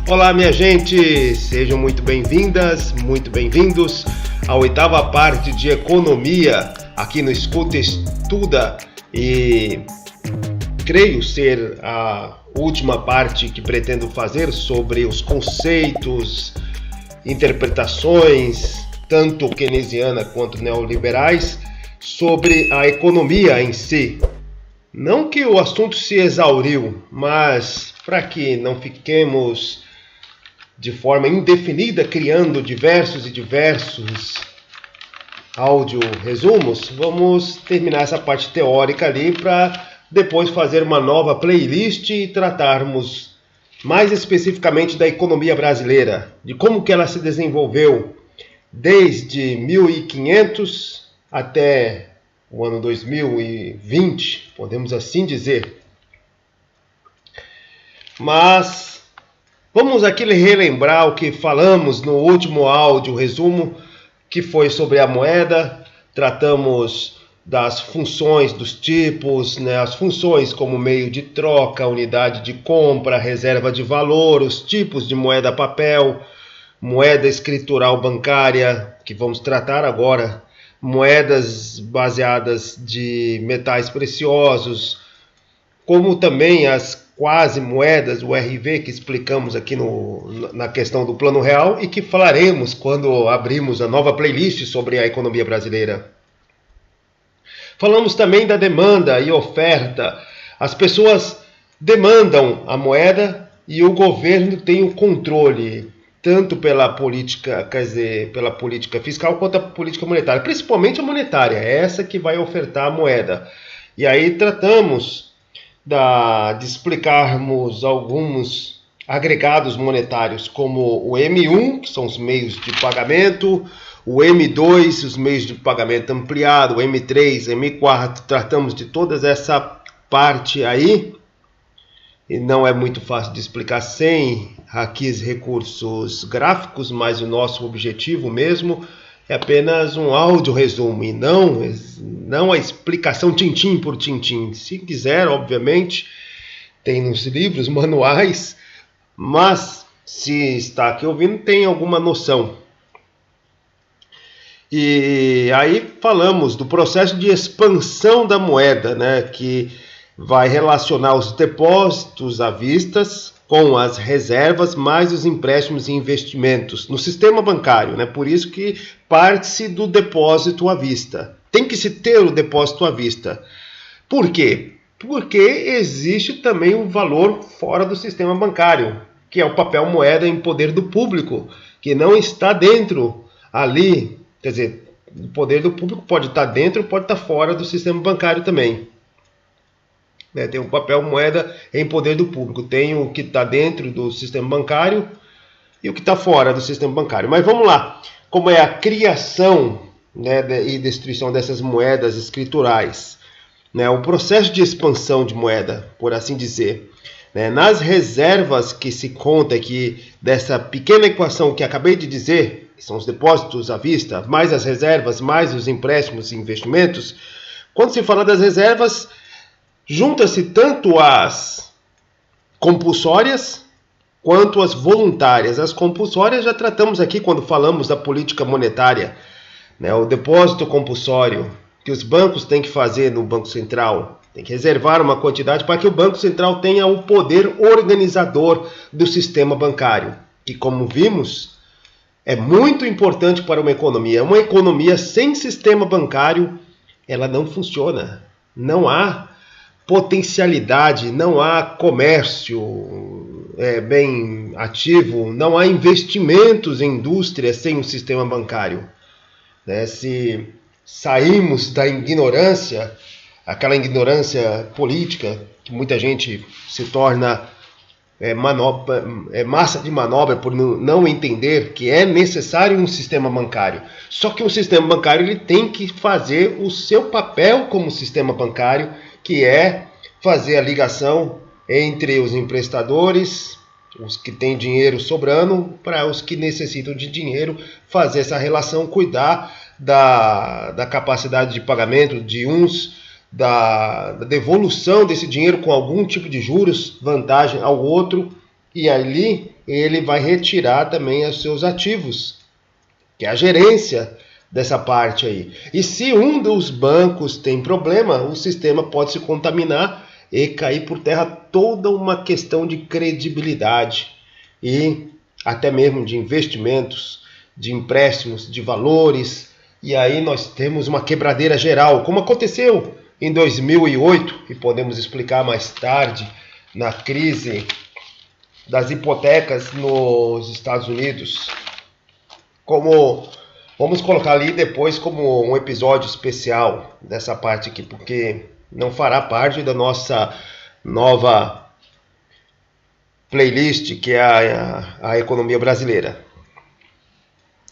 Olá, minha gente, sejam muito bem-vindas, muito bem-vindos à oitava parte de Economia aqui no Escuta Estuda, e creio ser a última parte que pretendo fazer sobre os conceitos, interpretações, tanto keynesiana quanto neoliberais, sobre a economia em si. Não que o assunto se exauriu, mas para que não fiquemos de forma indefinida criando diversos áudio resumos, vamos terminar essa parte teórica ali para depois fazer uma nova playlist e tratarmos mais especificamente da economia brasileira, de como que ela se desenvolveu desde 1500 até o ano 2020, podemos assim dizer. Mas vamos aqui relembrar o que falamos no último áudio resumo, que foi sobre a moeda. Tratamos das funções, dos tipos, as funções como meio de troca, unidade de compra, reserva de valor, os tipos de moeda papel, moeda escritural bancária, que vamos tratar agora, moedas baseadas de metais preciosos, como também as quase moedas, o RV, que explicamos aqui na questão do Plano Real e que falaremos quando abrimos a nova playlist sobre a economia brasileira. Falamos também da demanda e oferta. As pessoas demandam a moeda e o governo tem o controle, tanto pela política, pela política fiscal quanto a política monetária, principalmente a monetária, é essa que vai ofertar a moeda. E aí tratamos de explicarmos alguns agregados monetários, como o M1, que são os meios de pagamento, o M2, os meios de pagamento ampliado, o M3, M4, tratamos de toda essa parte aí, e não é muito fácil de explicar sem aqui recursos gráficos, mas o nosso objetivo mesmo é apenas um áudio resumo e não a explicação tintim por tintim. Se quiser, obviamente, tem nos livros, manuais, mas se está aqui ouvindo, tem alguma noção. E aí falamos do processo de expansão da moeda, que vai relacionar os depósitos à vista com as reservas mais os empréstimos e investimentos no sistema bancário, Por isso que parte-se do depósito à vista. Tem que se ter o depósito à vista. Por quê? Porque existe também um valor fora do sistema bancário, que é o papel moeda em poder do público, que não está dentro ali. Quer dizer, o poder do público pode estar dentro, pode estar fora do sistema bancário também. Tem o papel moeda em poder do público. Tem o que está dentro do sistema bancário e o que está fora do sistema bancário. Mas vamos lá. Como é a criação e destruição dessas moedas escriturais? O processo de expansão de moeda, por assim dizer. Nas reservas que se conta aqui dessa pequena equação que acabei de dizer, que são os depósitos à vista, mais as reservas, mais os empréstimos e investimentos. Quando se fala das reservas, junta-se tanto as compulsórias quanto as voluntárias. As compulsórias já tratamos aqui quando falamos da política monetária, o depósito compulsório que os bancos têm que fazer no Banco Central. Tem que reservar uma quantidade para que o Banco Central tenha o poder organizador do sistema bancário, que, como vimos, é muito importante para uma economia. Uma economia sem sistema bancário, ela não funciona. Não há potencialidade, não há comércio bem ativo, não há investimentos em indústria sem um sistema bancário. Se saímos da ignorância, aquela ignorância política, que muita gente se torna massa de manobra por não entender que é necessário um sistema bancário. Só que o sistema bancário ele tem que fazer o seu papel como sistema bancário, que é fazer a ligação entre os emprestadores, os que têm dinheiro sobrando, para os que necessitam de dinheiro, fazer essa relação, cuidar da capacidade de pagamento de uns, da devolução desse dinheiro com algum tipo de juros, vantagem ao outro, e ali ele vai retirar também os seus ativos, que é a gerência dessa parte aí. E se um dos bancos tem problema, o sistema pode se contaminar e cair por terra toda uma questão de credibilidade e até mesmo de investimentos, de empréstimos, de valores. E aí nós temos uma quebradeira geral, como aconteceu em 2008, e podemos explicar mais tarde, na crise das hipotecas nos Estados Unidos. Como vamos colocar ali depois como um episódio especial dessa parte aqui, porque não fará parte da nossa nova playlist, que é a economia brasileira.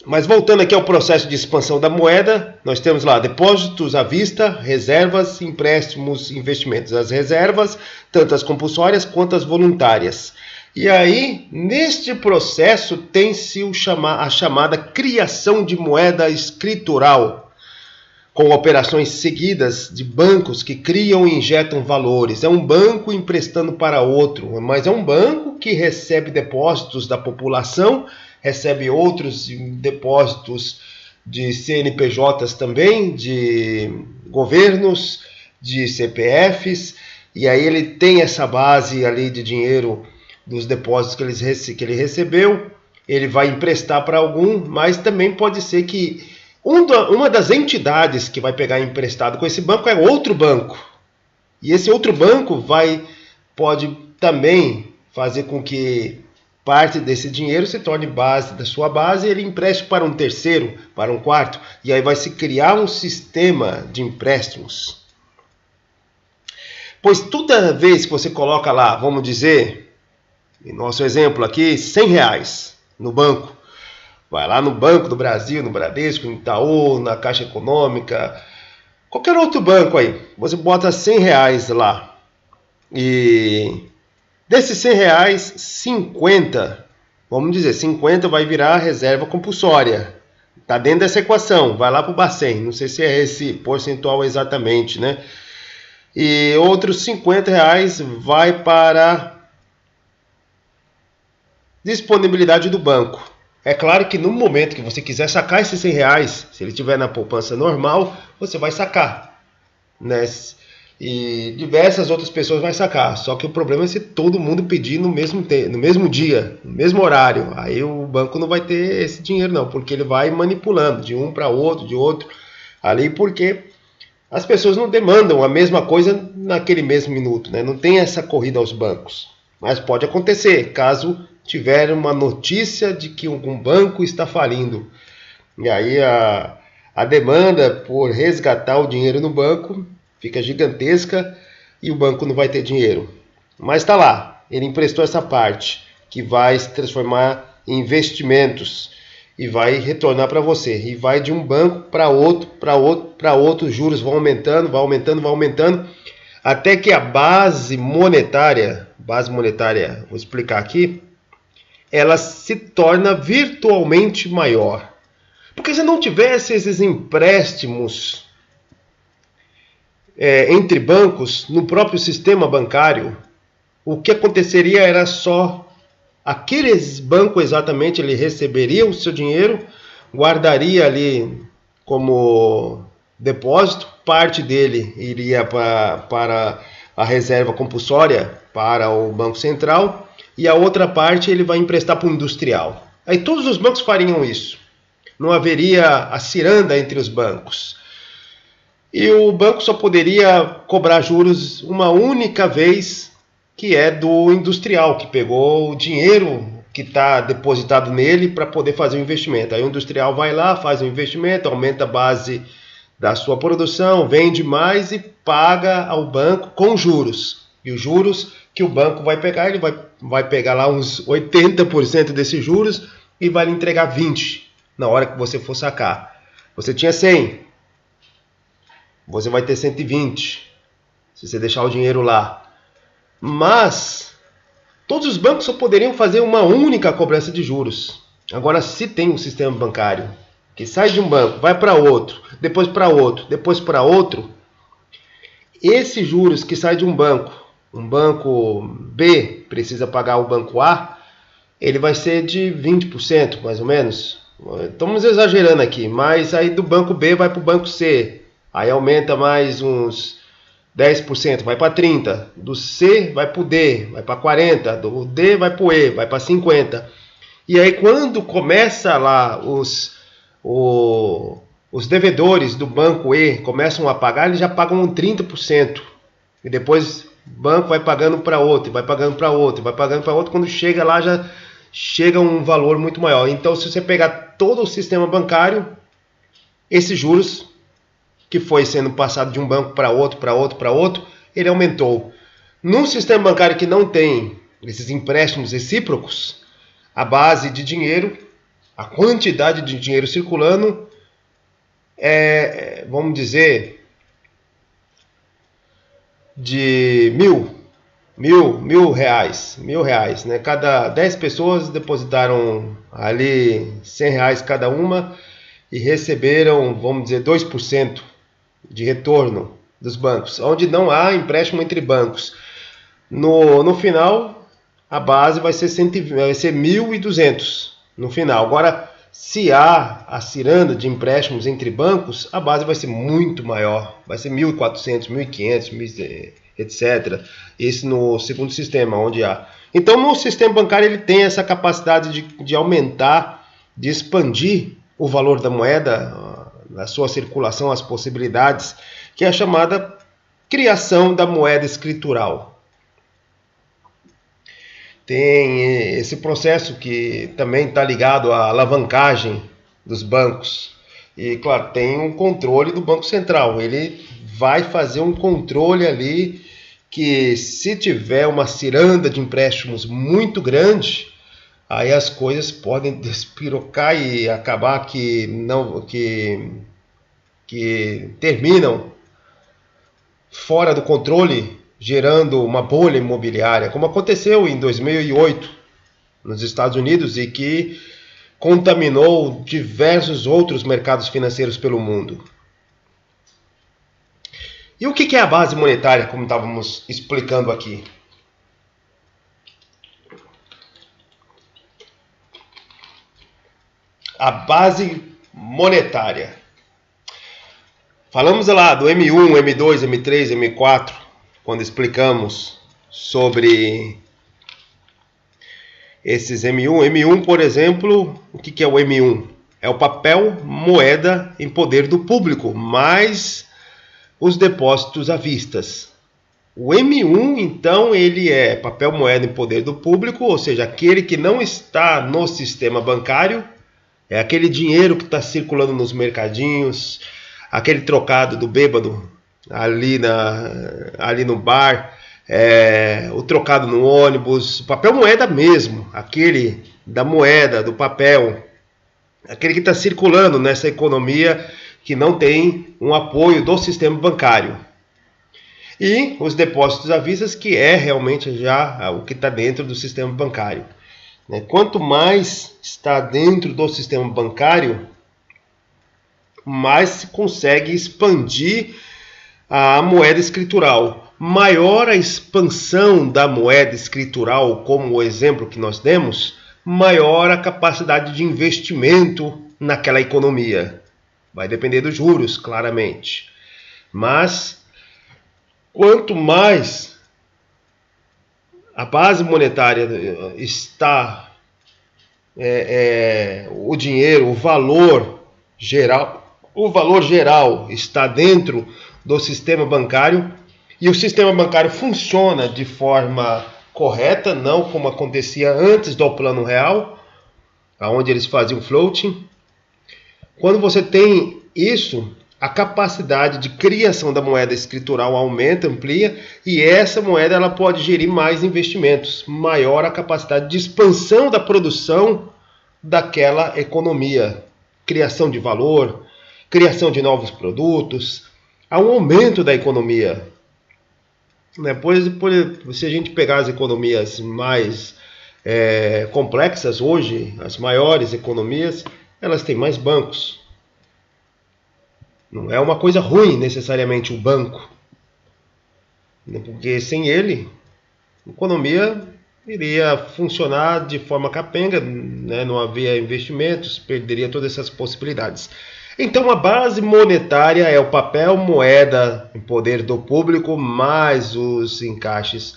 Mas voltando aqui ao processo de expansão da moeda, nós temos lá depósitos à vista, reservas, empréstimos, investimentos. As reservas, tanto as compulsórias quanto as voluntárias. E aí, neste processo, tem-se a chamada criação de moeda escritural, com operações seguidas de bancos que criam e injetam valores. É um banco emprestando para outro, mas é um banco que recebe depósitos da população, recebe outros depósitos de CNPJs também, de governos, de CPFs, e aí ele tem essa base ali de dinheiro dos depósitos que ele recebeu, ele vai emprestar para algum, mas também pode ser que uma das entidades que vai pegar emprestado com esse banco é outro banco. E esse outro banco pode também fazer com que parte desse dinheiro se torne base da sua base e ele empreste para um terceiro, para um quarto. E aí vai se criar um sistema de empréstimos. Pois toda vez que você coloca lá, vamos dizer, em nosso exemplo aqui, R$100 no banco, vai lá no Banco do Brasil, no Bradesco, no Itaú, na Caixa Econômica, qualquer outro banco aí, você bota R$100 lá. E desses R$100, 50, vamos dizer, 50 vai virar reserva compulsória. Está dentro dessa equação, vai lá para o Bacen, não sei se é esse percentual exatamente, né? E outros R$50 vai para disponibilidade do banco. É claro que no momento que você quiser sacar esses R$100, se ele estiver na poupança normal, você vai sacar, né? E diversas outras pessoas vão sacar. Só que o problema é se todo mundo pedir no mesmo dia, no mesmo horário. Aí o banco não vai ter esse dinheiro não, porque ele vai manipulando de um para outro, de outro, ali, porque as pessoas não demandam a mesma coisa naquele mesmo minuto, né? Não tem essa corrida aos bancos. Mas pode acontecer, caso tiver uma notícia de que algum banco está falindo. E aí a demanda por resgatar o dinheiro no banco fica gigantesca e o banco não vai ter dinheiro. Mas está lá, ele emprestou essa parte que vai se transformar em investimentos e vai retornar para você. E vai de um banco para outro, para outro, para outro, os juros vão aumentando, vai aumentando, vai aumentando, até que a base monetária, vou explicar aqui, ela se torna virtualmente maior. Porque se não tivesse esses empréstimos entre bancos, no próprio sistema bancário, o que aconteceria era só aqueles bancos exatamente, ele receberia o seu dinheiro, guardaria ali como depósito, parte dele iria para a reserva compulsória, para o Banco Central, e a outra parte ele vai emprestar para o industrial. Aí todos os bancos fariam isso. Não haveria a ciranda entre os bancos. E o banco só poderia cobrar juros uma única vez, que é do industrial, que pegou o dinheiro que está depositado nele para poder fazer o investimento. Aí o industrial vai lá, faz o investimento, aumenta a base da sua produção, vende mais e paga ao banco com juros. E os juros que o banco vai pegar, ele vai pegar lá uns 80% desses juros e vai lhe entregar 20% na hora que você for sacar. Você tinha 100, você vai ter 120 se você deixar o dinheiro lá. Mas todos os bancos só poderiam fazer uma única cobrança de juros. Agora, se tem um sistema bancário que sai de um banco, vai para outro, depois para outro, depois para outro, esses juros que saem de um banco um banco B precisa pagar o banco A, ele vai ser de 20%, mais ou menos. Estamos exagerando aqui, mas aí do banco B vai para o banco C, aí aumenta mais uns 10%, vai para 30%, do C vai para o D, vai para 40%, do D vai para o E, vai para 50%. E aí quando começa lá os devedores do banco E começam a pagar, eles já pagam 30%. E depois o banco vai pagando para outro, vai pagando para outro, vai pagando para outro, quando chega lá já chega um valor muito maior. Então se você pegar todo o sistema bancário, esses juros que foi sendo passado de um banco para outro, para outro, para outro, ele aumentou. Num sistema bancário que não tem esses empréstimos recíprocos, a base de dinheiro, a quantidade de dinheiro circulando vamos dizer, de mil reais, né? Cada 10 pessoas depositaram ali R$100 cada uma e receberam, vamos dizer, 2% de retorno dos bancos, onde não há empréstimo entre bancos. No final, a base vai ser 1.200 no final. Agora, se há a ciranda de empréstimos entre bancos, a base vai ser muito maior, vai ser 1.400, 1.500, etc. Esse no segundo sistema, onde há. Então, no sistema bancário, ele tem essa capacidade de aumentar, de expandir o valor da moeda, a sua circulação, as possibilidades, que é a chamada criação da moeda escritural. Tem esse processo que também está ligado à alavancagem dos bancos. E, claro, tem um controle do Banco Central. Ele vai fazer um controle ali que, se tiver uma ciranda de empréstimos muito grande, aí as coisas podem despirocar e acabar que terminam fora do controle, gerando uma bolha imobiliária, como aconteceu em 2008 nos Estados Unidos e que contaminou diversos outros mercados financeiros pelo mundo. E o que é a base monetária, como estávamos explicando aqui? A base monetária. Falamos lá do M1, M2, M3, M4, quando explicamos sobre esses M1. M1, por exemplo, o que é o M1? É o papel moeda em poder do público, mais os depósitos à vista. O M1, então, ele é papel moeda em poder do público, ou seja, aquele que não está no sistema bancário, é aquele dinheiro que está circulando nos mercadinhos, aquele trocado do bêbado ali no bar, o trocado no ônibus, papel moeda mesmo, aquele da moeda, do papel, aquele que está circulando nessa economia que não tem um apoio do sistema bancário. E os depósitos à vista, que é realmente já o que está dentro do sistema bancário. Quanto mais está dentro do sistema bancário, mais se consegue expandir a moeda escritural. Maior a expansão da moeda escritural, como o exemplo que nós demos, maior a capacidade de investimento naquela economia. Vai depender dos juros, claramente. Mas, quanto mais a base monetária está, o dinheiro, o valor geral está dentro do sistema bancário, e o sistema bancário funciona de forma correta, não como acontecia antes do Plano Real, onde eles faziam floating. Quando você tem isso, a capacidade de criação da moeda escritural aumenta, amplia, e essa moeda ela pode gerir mais investimentos, maior a capacidade de expansão da produção daquela economia, criação de valor, criação de novos produtos, há um aumento da economia. Depois, se a gente pegar as economias mais complexas hoje, as maiores economias, elas têm mais bancos. Não é uma coisa ruim necessariamente o banco, porque sem ele A economia iria funcionar de forma capenga, né? Não havia investimentos, perderia todas essas possibilidades. Então a base monetária é o papel moeda em poder do público mais os encaixes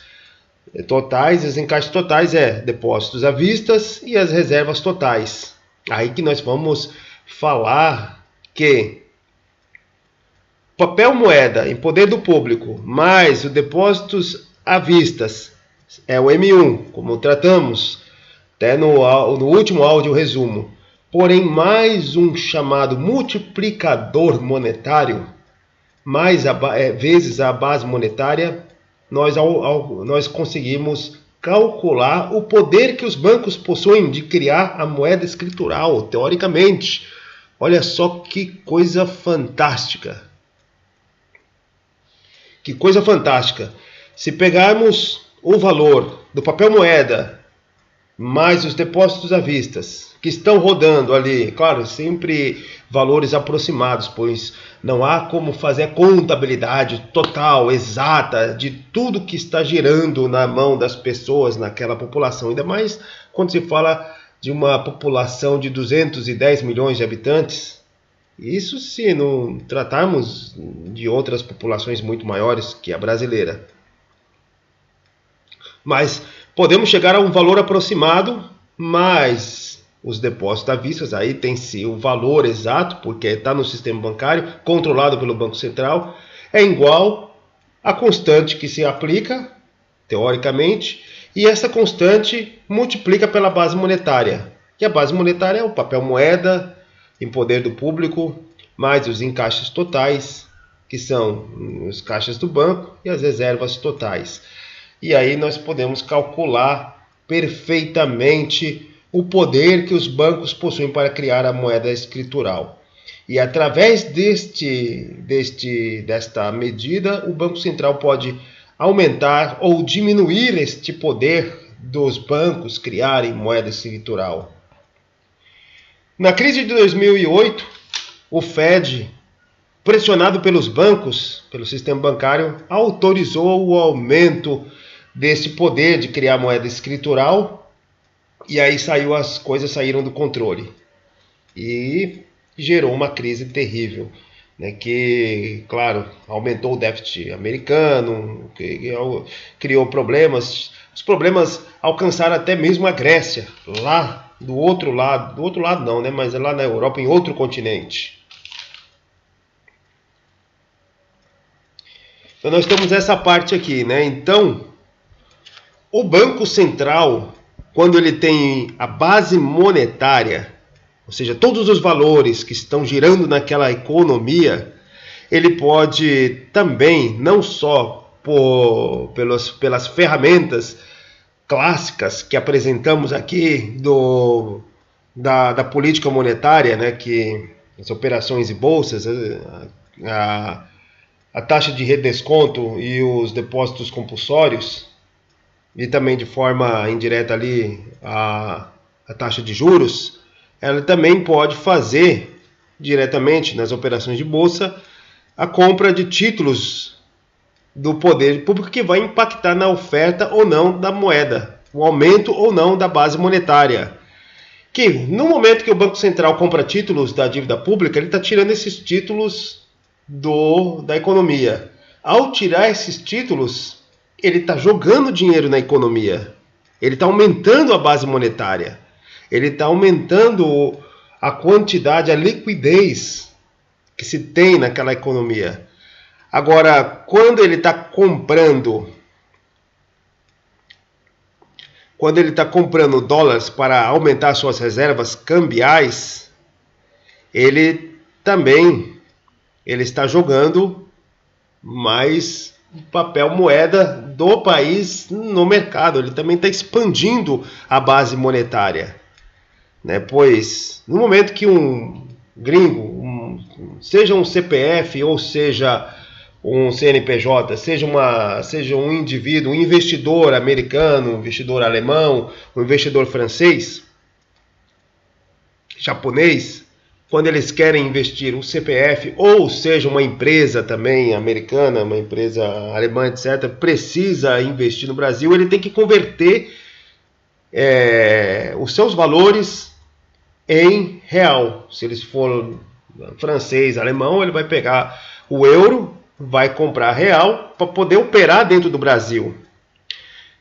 totais. Os encaixes totais é depósitos à vista e as reservas totais. Aí que nós vamos falar que papel moeda em poder do público mais os depósitos à vista é o M1, como tratamos até no último áudio resumo. Porém, mais um chamado multiplicador monetário, mais vezes a base monetária, nós conseguimos calcular o poder que os bancos possuem de criar a moeda escritural, teoricamente. Olha só que coisa fantástica. Que coisa fantástica. Se pegarmos o valor do papel moeda mais os depósitos à vista que estão rodando ali, claro, sempre valores aproximados, pois não há como fazer a contabilidade total, exata, de tudo que está girando na mão das pessoas naquela população, ainda mais quando se fala de uma população de 210 milhões de habitantes. Isso se não tratarmos de outras populações muito maiores que a brasileira. Mas podemos chegar a um valor aproximado, mas os depósitos à vista, aí tem-se o valor exato, porque está no sistema bancário, controlado pelo Banco Central, é igual à constante que se aplica, teoricamente, e essa constante multiplica pela base monetária. E a base monetária é o papel moeda em poder do público, mais os encaixes totais, que são os caixas do banco, e as reservas totais. E aí nós podemos calcular perfeitamente o poder que os bancos possuem para criar a moeda escritural. E através desta medida, o Banco Central pode aumentar ou diminuir este poder dos bancos criarem moeda escritural. Na crise de 2008, o Fed, pressionado pelos bancos, pelo sistema bancário, autorizou o aumento desse poder de criar moeda escritural, e aí as coisas saíram do controle e gerou uma crise terrível, né, que, claro, aumentou o déficit americano, criou problemas. Os problemas alcançaram até mesmo a Grécia, lá do outro lado não, né, mas lá na Europa, em outro continente. Então nós temos essa parte aqui, né? Então o Banco Central, quando ele tem a base monetária, ou seja, todos os valores que estão girando naquela economia, ele pode também, não só pelas ferramentas clássicas que apresentamos aqui da política monetária, né, que as operações e bolsas, a taxa de redesconto e os depósitos compulsórios, e também de forma indireta ali a taxa de juros, ela também pode fazer diretamente nas operações de bolsa a compra de títulos do poder público, que vai impactar na oferta ou não da moeda, o aumento ou não da base monetária. Que no momento que o Banco Central compra títulos da dívida pública, ele está tirando esses títulos da economia. Ao tirar esses títulos, ele está jogando dinheiro na economia, ele está aumentando a base monetária, ele está aumentando a quantidade, a liquidez que se tem naquela economia. Agora, quando ele está comprando dólares para aumentar suas reservas cambiais, ele está jogando mais papel moeda do país no mercado. Ele também está expandindo a base monetária, né? Pois no momento que um gringo, seja um CPF ou seja um CNPJ, seja um indivíduo, um investidor americano, um investidor alemão, um investidor francês, japonês, quando eles querem investir, o CPF, ou seja, uma empresa também americana, uma empresa alemã, etc., precisa investir no Brasil, ele tem que converter os seus valores em real. Se eles for francês, alemão, ele vai pegar o euro, vai comprar real para poder operar dentro do Brasil.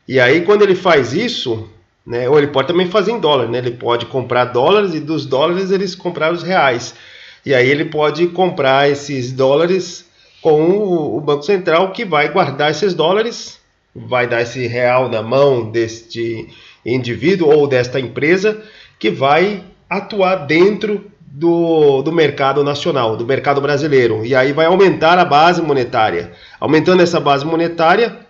E aí, quando ele faz isso, né, ou ele pode também fazer em dólar, né, ele pode comprar dólares e dos dólares eles comprar os reais. E aí ele pode comprar esses dólares com o Banco Central, que vai guardar esses dólares, vai dar esse real na mão deste indivíduo ou desta empresa, que vai atuar dentro do mercado nacional, do mercado brasileiro. E aí vai aumentar a base monetária. Aumentando essa base monetária,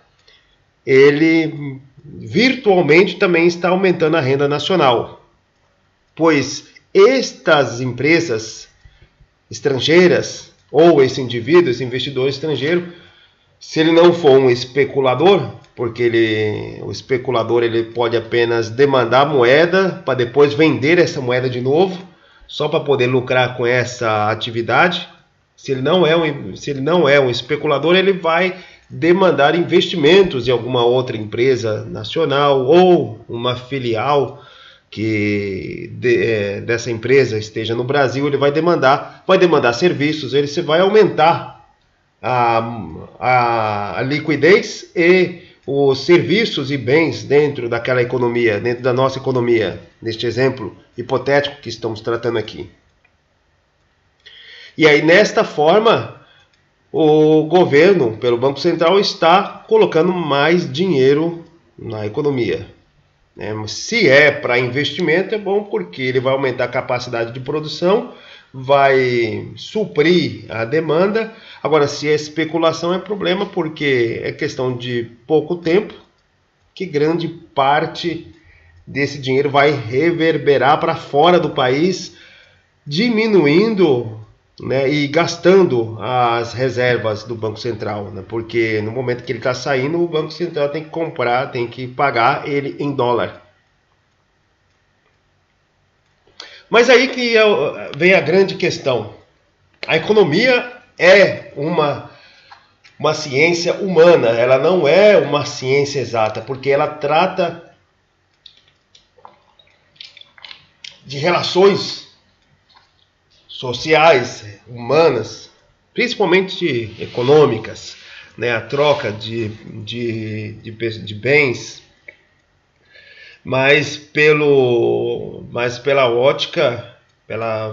ele virtualmente também está aumentando a renda nacional, pois estas empresas estrangeiras, ou esse indivíduo, esse investidor estrangeiro, se ele não for um especulador, porque o especulador ele pode apenas demandar moeda para depois vender essa moeda de novo, só para poder lucrar com essa atividade. Se ele não é um especulador, ele vai demandar investimentos em alguma outra empresa nacional ou uma filial que dessa empresa esteja no Brasil. Ele vai demandar serviços, ele vai aumentar a liquidez e os serviços e bens dentro daquela economia, dentro da nossa economia, neste exemplo hipotético que estamos tratando aqui. E aí, nesta forma, o governo, pelo Banco Central, está colocando mais dinheiro na economia. Se é para investimento, é bom porque ele vai aumentar a capacidade de produção, vai suprir a demanda. Agora, se é especulação, é problema porque é questão de pouco tempo que grande parte desse dinheiro vai reverberar para fora do país, diminuindo, né, e gastando as reservas do Banco Central, né, porque no momento que ele está saindo, o Banco Central tem que comprar, tem que pagar ele em dólar. Mas aí que vem a grande questão. A economia é uma ciência humana, ela não é uma ciência exata, porque ela trata de relações sociais, humanas, principalmente econômicas, né? A troca de bens, mas pela ótica,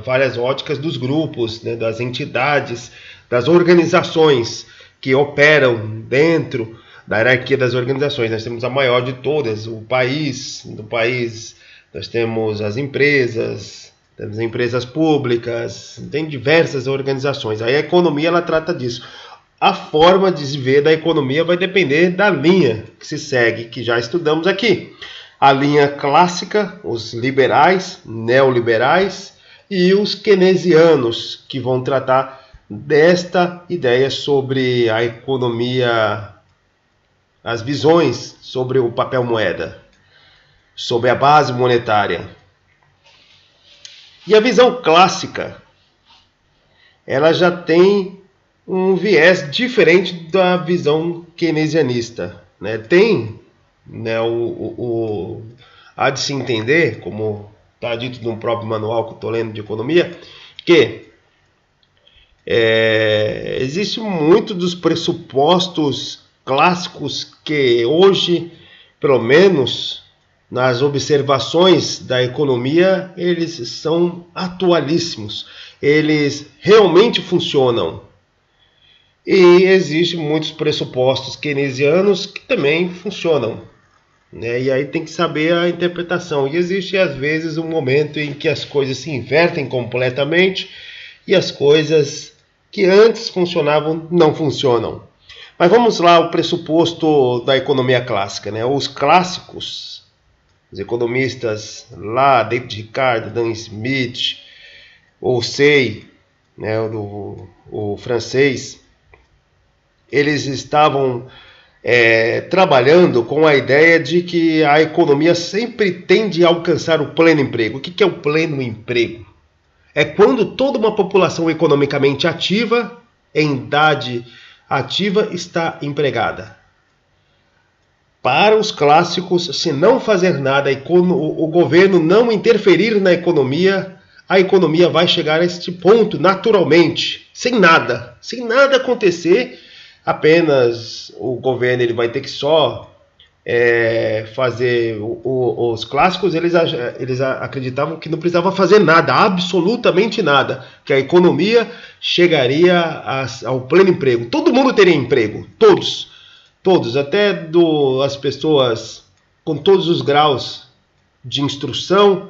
várias óticas dos grupos, né? Das entidades, das organizações que operam dentro da hierarquia das organizações. Nós temos a maior de todas, o país. No país nós temos as empresas, temos empresas públicas, tem diversas organizações. Aí a economia ela trata disso. A forma de se ver da economia vai depender da linha que se segue, que já estudamos aqui. A linha clássica, os liberais, neoliberais e os keynesianos, que vão tratar desta ideia sobre a economia, as visões sobre o papel moeda, sobre a base monetária. E a visão clássica, ela já tem um viés diferente da visão keynesianista, né? Tem, né, há de se entender, como está dito no próprio manual que eu estou lendo de economia, que existe muito dos pressupostos clássicos que hoje, pelo menos nas observações da economia, eles são atualíssimos, eles realmente funcionam. E existem muitos pressupostos keynesianos que também funcionam, né? E aí tem que saber a interpretação. E existe às vezes um momento em que as coisas se invertem completamente e as coisas que antes funcionavam não funcionam. Mas vamos lá, o pressuposto da economia clássica, né? Os clássicos, os economistas lá, David Ricardo, Dan Smith, ou Say, né, o francês, eles estavam trabalhando com a ideia de que a economia sempre tende a alcançar o pleno emprego. O que é o pleno emprego? É quando toda uma população economicamente ativa, em idade ativa, está empregada. Para os clássicos, se não fazer nada, o governo não interferir na economia, a economia vai chegar a este ponto naturalmente, sem nada acontecer. Apenas o governo ele vai ter que só fazer. Os clássicos eles acreditavam que não precisava fazer nada, absolutamente nada, que a economia chegaria ao pleno emprego. Todo mundo teria emprego, todos, até as pessoas com todos os graus de instrução,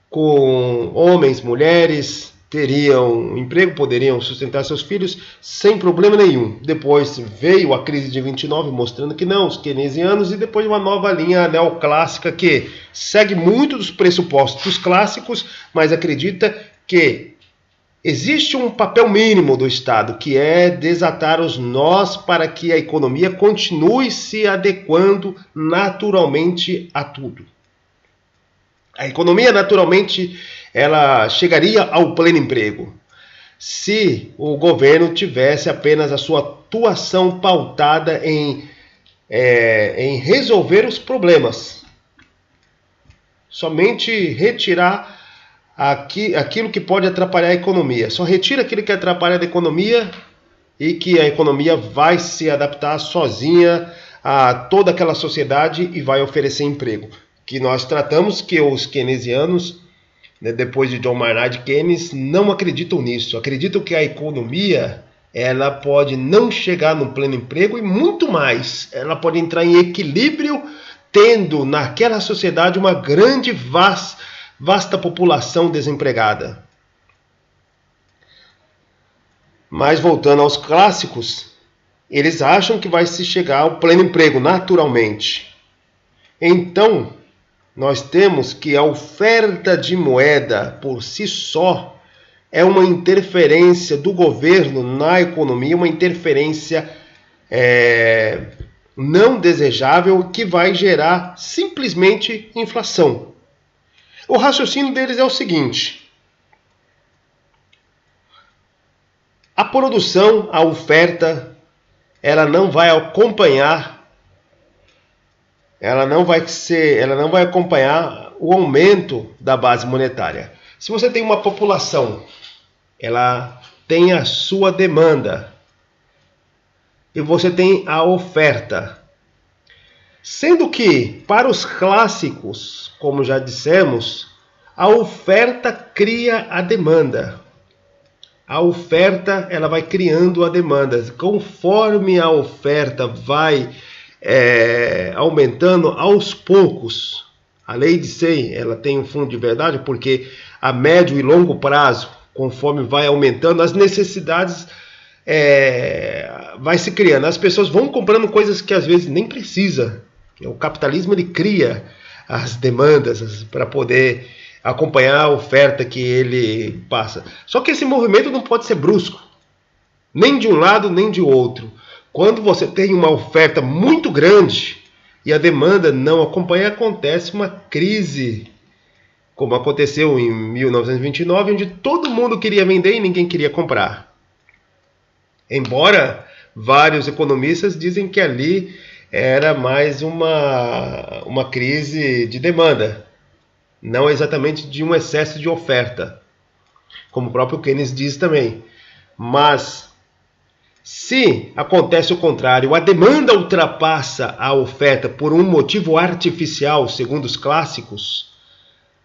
com homens, mulheres, teriam emprego, poderiam sustentar seus filhos sem problema nenhum. Depois veio a crise de 29 mostrando que não, os keynesianos, e depois uma nova linha neoclássica que segue muito dos pressupostos dos clássicos, mas acredita que existe um papel mínimo do Estado, que é desatar os nós para que a economia continue se adequando naturalmente a tudo. A economia naturalmente ela chegaria ao pleno emprego se o governo tivesse apenas a sua atuação pautada em resolver os problemas. Somente retirar aquilo que pode atrapalhar a economia. Só retira aquilo que atrapalha a economia e que a economia vai se adaptar sozinha a toda aquela sociedade e vai oferecer emprego. Que nós tratamos que os keynesianos, depois de John Maynard Keynes, não acreditam nisso. Acreditam que a economia ela pode não chegar no pleno emprego e muito mais. Ela pode entrar em equilíbrio, tendo naquela sociedade uma grande, vasta população desempregada. Mas voltando aos clássicos, eles acham que vai se chegar ao pleno emprego naturalmente. Então, nós temos que a oferta de moeda por si só é uma interferência do governo na economia, uma interferência não desejável que vai gerar simplesmente inflação. O raciocínio deles é o seguinte: a produção, a oferta, ela não vai acompanhar o aumento da base monetária. Se você tem uma população, ela tem a sua demanda e você tem a oferta. Sendo que, para os clássicos, como já dissemos, a oferta cria a demanda. A oferta ela vai criando a demanda. Conforme a oferta vai aumentando aos poucos, a lei de Say, ela tem um fundo de verdade, porque a médio e longo prazo, conforme vai aumentando, as necessidades vai se criando. As pessoas vão comprando coisas que às vezes nem precisa. O capitalismo ele cria as demandas para poder acompanhar a oferta que ele passa. Só que esse movimento não pode ser brusco, nem de um lado nem de outro. Quando você tem uma oferta muito grande e a demanda não acompanha, acontece uma crise, como aconteceu em 1929, onde todo mundo queria vender e ninguém queria comprar. Embora vários economistas dizem que ali era mais uma crise de demanda, não exatamente de um excesso de oferta, como o próprio Keynes diz também. Mas se acontece o contrário, a demanda ultrapassa a oferta por um motivo artificial, segundo os clássicos,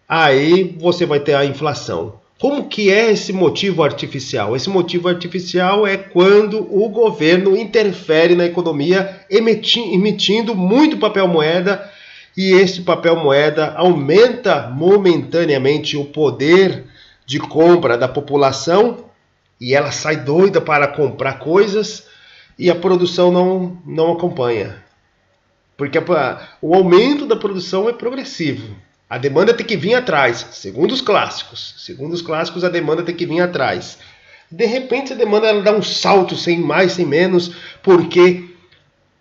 aí você vai ter a inflação. Como que é esse motivo artificial? Esse motivo artificial é quando o governo interfere na economia emitindo muito papel moeda, e esse papel moeda aumenta momentaneamente o poder de compra da população, e ela sai doida para comprar coisas e a produção não acompanha. Porque o aumento da produção é progressivo. A demanda tem que vir atrás, segundo os clássicos. Segundo os clássicos, a demanda tem que vir atrás. De repente, a demanda ela dá um salto, sem mais, sem menos, porque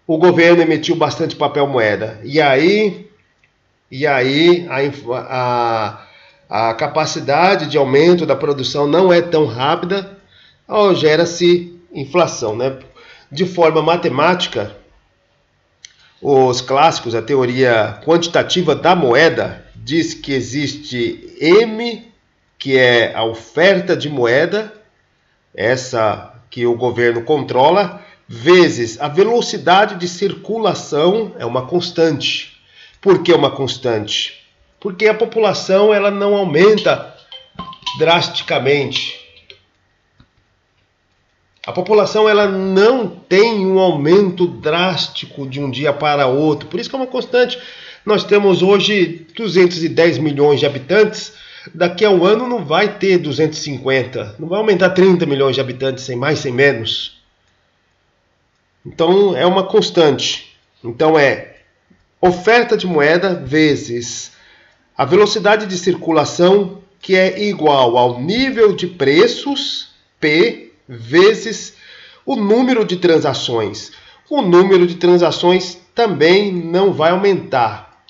o governo emitiu bastante papel moeda. E aí a capacidade de aumento da produção não é tão rápida, gera-se inflação, né? De forma matemática, os clássicos, a teoria quantitativa da moeda, diz que existe M, que é a oferta de moeda, essa que o governo controla, vezes a velocidade de circulação, é uma constante. Por que uma constante? Porque a população ela não aumenta drasticamente. A população ela não tem um aumento drástico de um dia para outro, por isso que é uma constante. Nós temos hoje 210 milhões de habitantes, daqui a um ano não vai ter 250, não vai aumentar 30 milhões de habitantes, sem mais, sem menos. Então é uma constante. Então é oferta de moeda vezes a velocidade de circulação, que é igual ao nível de preços, P, vezes o número de transações. O número de transações também não vai aumentar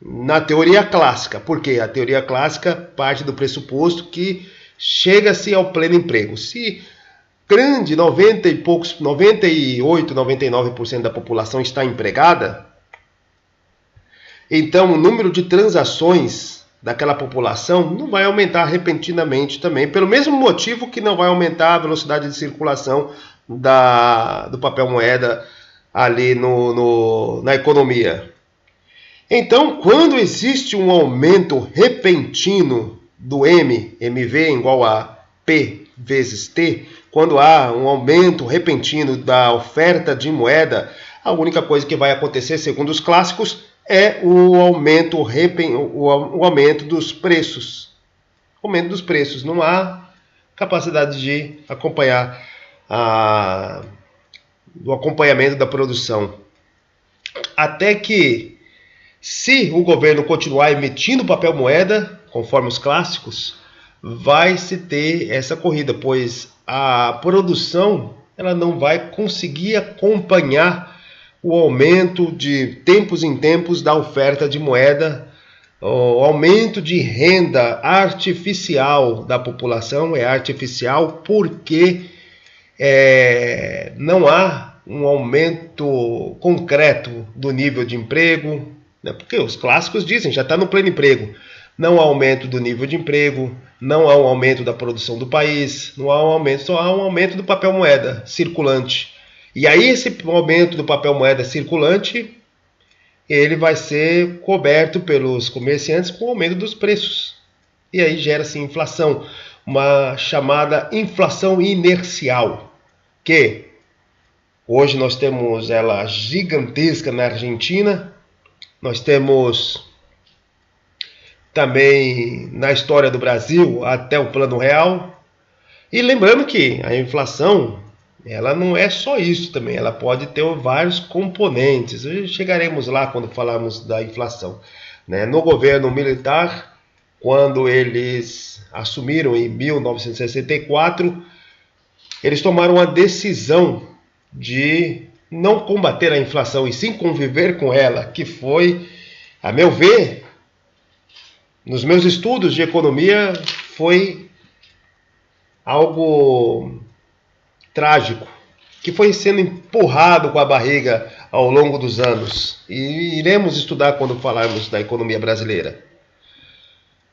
na teoria clássica, porque a teoria clássica parte do pressuposto que chega-se ao pleno emprego. Se grande 98, 99% da população está empregada, então o número de transações daquela população não vai aumentar repentinamente também, pelo mesmo motivo que não vai aumentar a velocidade de circulação do papel moeda ali na economia. Então, quando existe um aumento repentino do MV igual a P vezes T, quando há um aumento repentino da oferta de moeda, a única coisa que vai acontecer, segundo os clássicos, é o aumento dos preços. O aumento dos preços. Não há capacidade de acompanhar o acompanhamento da produção. Até que, se o governo continuar emitindo papel moeda, conforme os clássicos, vai se ter essa corrida, pois a produção ela não vai conseguir acompanhar o aumento de tempos em tempos da oferta de moeda, o aumento de renda artificial da população. É artificial porque não há um aumento concreto do nível de emprego, né? Porque os clássicos dizem, já está no pleno emprego. Não há aumento do nível de emprego, não há um aumento da produção do país, não há um aumento, só há um aumento do papel moeda circulante. E aí esse aumento do papel moeda circulante, ele vai ser coberto pelos comerciantes com o aumento dos preços. E aí gera-se inflação, uma chamada inflação inercial, que hoje nós temos ela gigantesca na Argentina, nós temos também na história do Brasil até o Plano Real. E lembrando que a inflação, ela não é só isso também, ela pode ter vários componentes. Chegaremos lá quando falarmos da inflação, né? No governo militar, quando eles assumiram em 1964, eles tomaram a decisão de não combater a inflação e sim conviver com ela, que foi, a meu ver, nos meus estudos de economia, foi algo trágico, que foi sendo empurrado com a barriga ao longo dos anos. E iremos estudar quando falarmos da economia brasileira.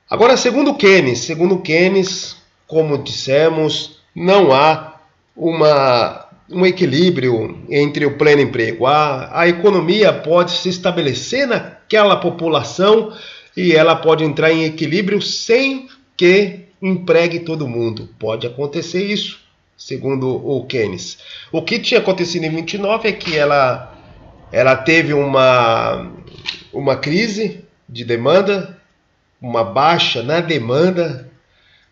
Agora, segundo Keynes, como dissemos, não há um equilíbrio entre o pleno emprego. A economia pode se estabelecer naquela população e ela pode entrar em equilíbrio sem que empregue todo mundo. Pode acontecer isso, segundo o Keynes. O que tinha acontecido em 29 é que ela teve uma crise de demanda, uma baixa na demanda,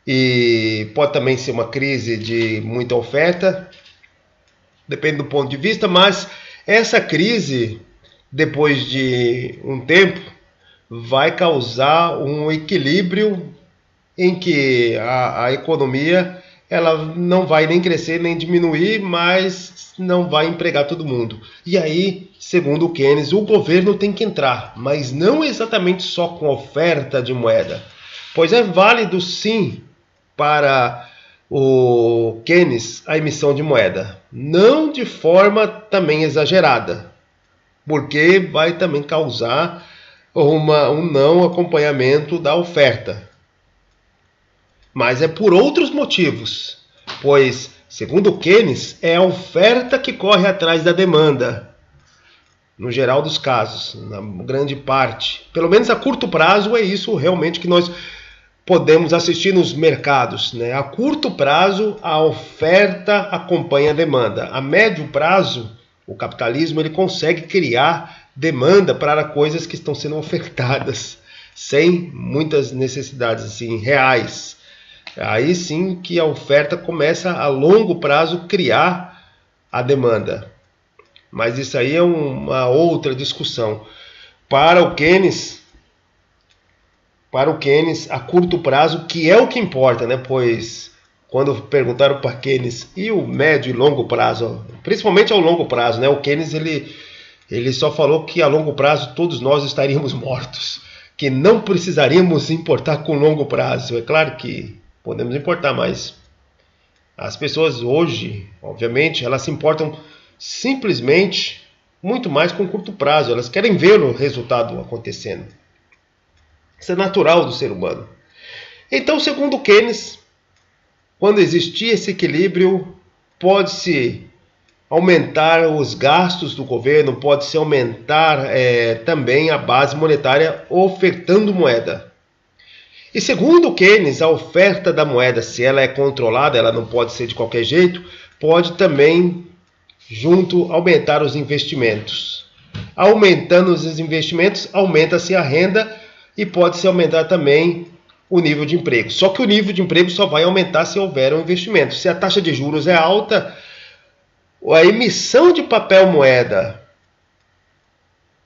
e pode também ser uma crise de muita oferta, depende do ponto de vista, mas essa crise, depois de um tempo, vai causar um equilíbrio em que a economia ela não vai nem crescer nem diminuir, mas não vai empregar todo mundo. E aí, segundo o Keynes, o governo tem que entrar, mas não exatamente só com oferta de moeda. Pois é válido sim para o Keynes a emissão de moeda, não de forma também exagerada, porque vai também causar um não acompanhamento da oferta. Mas é por outros motivos, pois, segundo Keynes, é a oferta que corre atrás da demanda, no geral dos casos, na grande parte. Pelo menos a curto prazo é isso realmente que nós podemos assistir nos mercados, né? A curto prazo, a oferta acompanha a demanda. A médio prazo, o capitalismo ele consegue criar demanda para coisas que estão sendo ofertadas, sem muitas necessidades assim, reais. Aí sim que a oferta começa a longo prazo criar a demanda. Mas isso aí é uma outra discussão. Para o Keynes, a curto prazo, que é o que importa, né? Pois quando perguntaram para Keynes e o médio e longo prazo, principalmente ao longo prazo, né? O Keynes ele só falou que a longo prazo todos nós estaríamos mortos, que não precisaríamos importar com longo prazo. É claro que podemos importar, mas as pessoas hoje, obviamente, elas se importam simplesmente muito mais com curto prazo. Elas querem ver o resultado acontecendo. Isso é natural do ser humano. Então, segundo Keynes, quando existir esse equilíbrio, pode-se aumentar os gastos do governo, pode-se aumentar também a base monetária ofertando moeda. E segundo Keynes, a oferta da moeda, se ela é controlada, ela não pode ser de qualquer jeito, pode também, junto, aumentar os investimentos. Aumentando os investimentos, aumenta-se a renda e pode-se aumentar também o nível de emprego. Só que o nível de emprego só vai aumentar se houver um investimento. Se a taxa de juros é alta, a emissão de papel moeda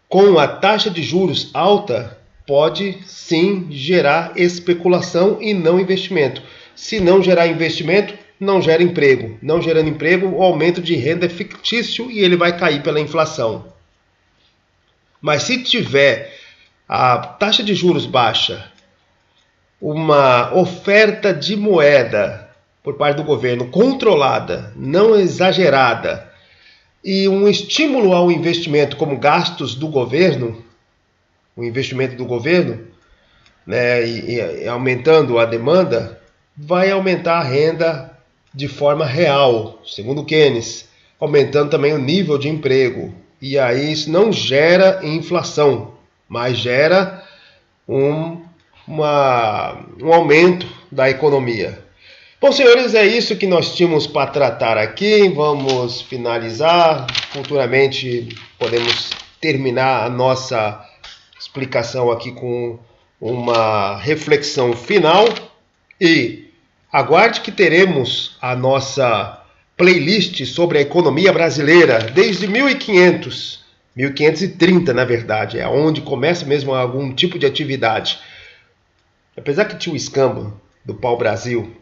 com a taxa de juros alta pode sim gerar especulação e não investimento. Se não gerar investimento, não gera emprego. Não gerando emprego, o aumento de renda é fictício e ele vai cair pela inflação. Mas se tiver a taxa de juros baixa, uma oferta de moeda por parte do governo controlada, não exagerada, e um estímulo ao investimento como gastos do governo, o investimento do governo, né, e aumentando a demanda, vai aumentar a renda de forma real, segundo Keynes, aumentando também o nível de emprego. E aí isso não gera inflação, mas gera um aumento da economia. Bom, senhores, é isso que nós tínhamos para tratar aqui. Vamos finalizar. Futuramente podemos terminar a nossa explicação aqui com uma reflexão final. E aguarde que teremos a nossa playlist sobre a economia brasileira desde 1530, na verdade, é onde começa mesmo algum tipo de atividade. Apesar que tinha o escambo do pau-brasil,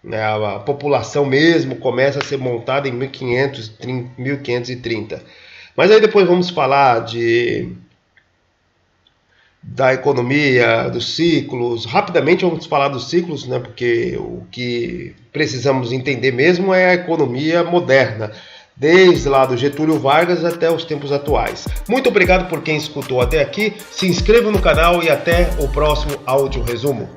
né, a população mesmo começa a ser montada em 1530. Mas aí depois vamos falar da economia, dos ciclos. Rapidamente vamos falar dos ciclos, né, porque o que precisamos entender mesmo é a economia moderna, desde lá do Getúlio Vargas até os tempos atuais. Muito obrigado por quem escutou até aqui, se inscreva no canal e até o próximo áudio resumo.